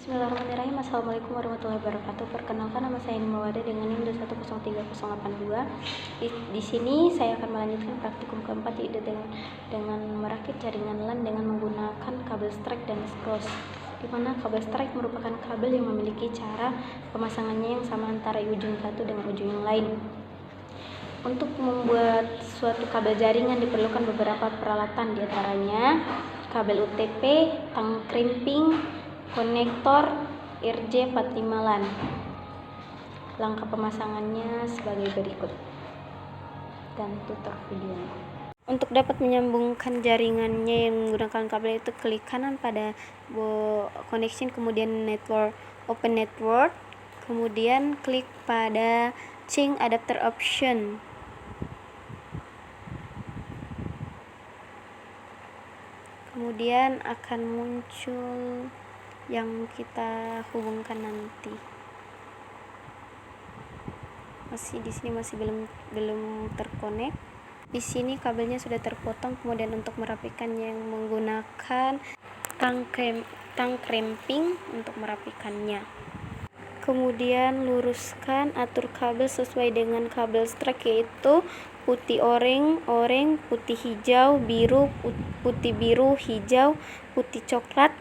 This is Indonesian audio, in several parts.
Bismillahirrahmanirrahim. Assalamualaikum warahmatullahi wabarakatuh. Perkenalkan, nama saya Nimawada dengan NIM 2103082. Di sini saya akan melanjutkan praktikum keempat, yaitu dengan merakit jaringan LAN dengan menggunakan kabel strike dan cross. Di mana kabel strike merupakan kabel yang memiliki cara pemasangannya yang sama antara ujung satu dengan ujung yang lain. Untuk membuat suatu kabel jaringan diperlukan beberapa peralatan, diantaranya kabel UTP, tang crimping, konektor, RJ45 LAN. Langkah pemasangannya sebagai berikut, dan tutor videonya. Untuk dapat menyambungkan jaringannya yang menggunakan kabel itu, klik kanan pada connection, kemudian network, open network, kemudian klik pada change adapter option. Kemudian akan muncul yang kita hubungkan nanti. Di sini masih belum terkonek. Di sini kabelnya sudah terpotong. Kemudian untuk merapikannya yang menggunakan tang crimping untuk merapikannya. Kemudian luruskan, atur kabel sesuai dengan kabel strike, yaitu putih oranye, putih hijau, biru, putih biru, hijau, putih coklat.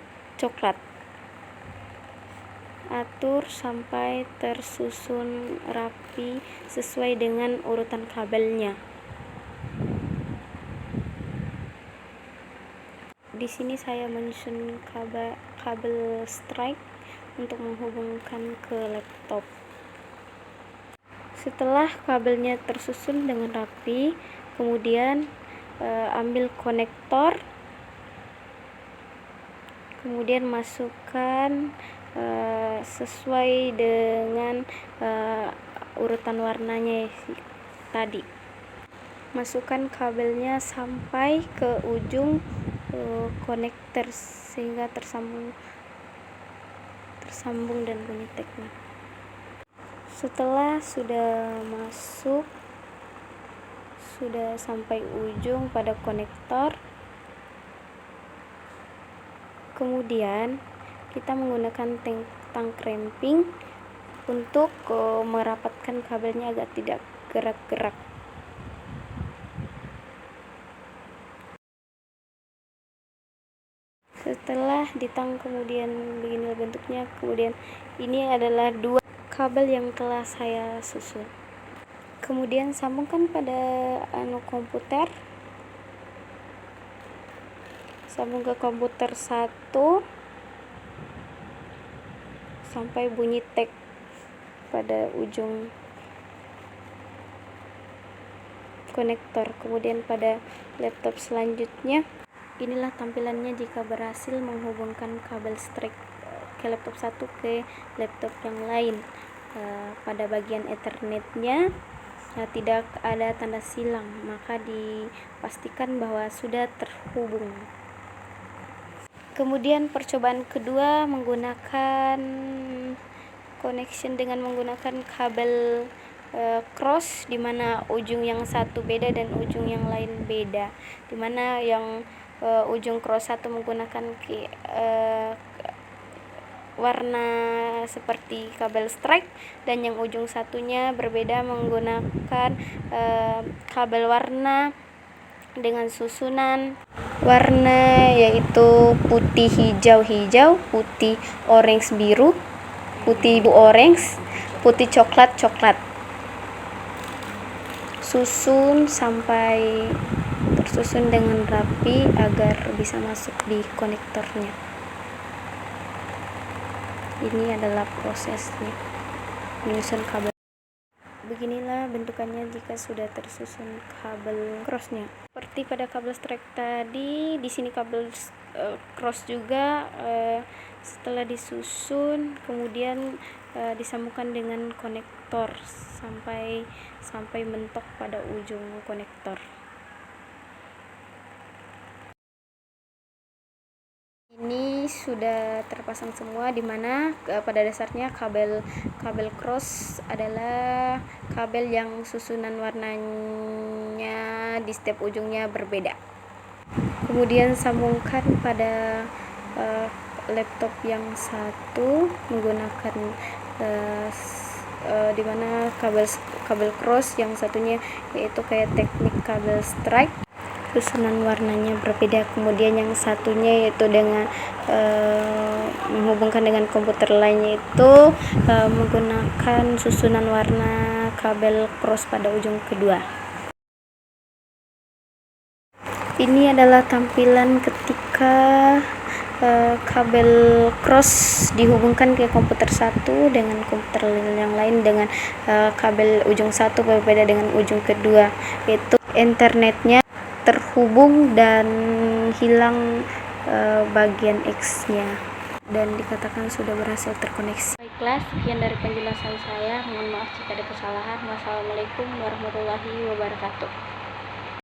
Atur sampai tersusun rapi sesuai dengan urutan kabelnya. Di sini saya menyusun kabel strike untuk menghubungkan ke laptop. Setelah kabelnya tersusun dengan rapi, kemudian ambil konektor, kemudian masukkan sesuai dengan urutan warnanya tadi. Masukkan kabelnya sampai ke ujung konektor sehingga tersambung dan bunyi teknya. Setelah sudah sampai ujung pada konektor, kemudian kita menggunakan tang crimping untuk merapatkan kabelnya agar tidak gerak-gerak. Setelah ditang, kemudian begini bentuknya. Kemudian ini adalah dua kabel yang telah saya susun. Kemudian sambungkan pada komputer. Sambung ke komputer 1 sampai bunyi tek pada ujung konektor. Kemudian pada laptop selanjutnya, inilah tampilannya jika berhasil menghubungkan kabel strike ke laptop satu ke laptop yang lain. Pada bagian ethernetnya tidak ada tanda silang, maka dipastikan bahwa sudah terhubung. Kemudian percobaan kedua menggunakan connection dengan menggunakan kabel cross, dimana ujung yang satu beda dan ujung yang lain beda, dimana yang ujung cross satu menggunakan warna seperti kabel strike, dan yang ujung satunya berbeda menggunakan kabel warna dengan susunan warna, yaitu putih hijau, putih orange biru, putih orange, putih coklat. Susun sampai tersusun dengan rapi agar bisa masuk di konektornya. Ini adalah prosesnya menyusun kabel. Beginilah bentukannya jika sudah tersusun kabel crossnya. Seperti pada kabel strike tadi, di sini kabel cross juga setelah disusun kemudian disambungkan dengan konektor sampai mentok pada ujung konektor. Ini sudah terpasang semua, dimana pada dasarnya kabel cross adalah kabel yang susunan warnanya di setiap ujungnya berbeda. Kemudian sambungkan pada laptop yang satu menggunakan dimana kabel cross, yang satunya yaitu kayak teknik kabel strike, susunan warnanya berbeda. Kemudian yang satunya yaitu dengan menghubungkan dengan komputer lainnya itu menggunakan susunan warna kabel cross pada ujung kedua. Ini adalah tampilan ketika kabel cross dihubungkan ke komputer satu dengan komputer yang lain dengan kabel ujung satu berbeda dengan ujung kedua, yaitu internetnya terhubung dan hilang bagian X-nya dan dikatakan sudah berhasil terkoneksi. Baiklah, sekian dari penjelasan saya. Mohon maaf jika ada kesalahan. Wassalamualaikum warahmatullahi wabarakatuh.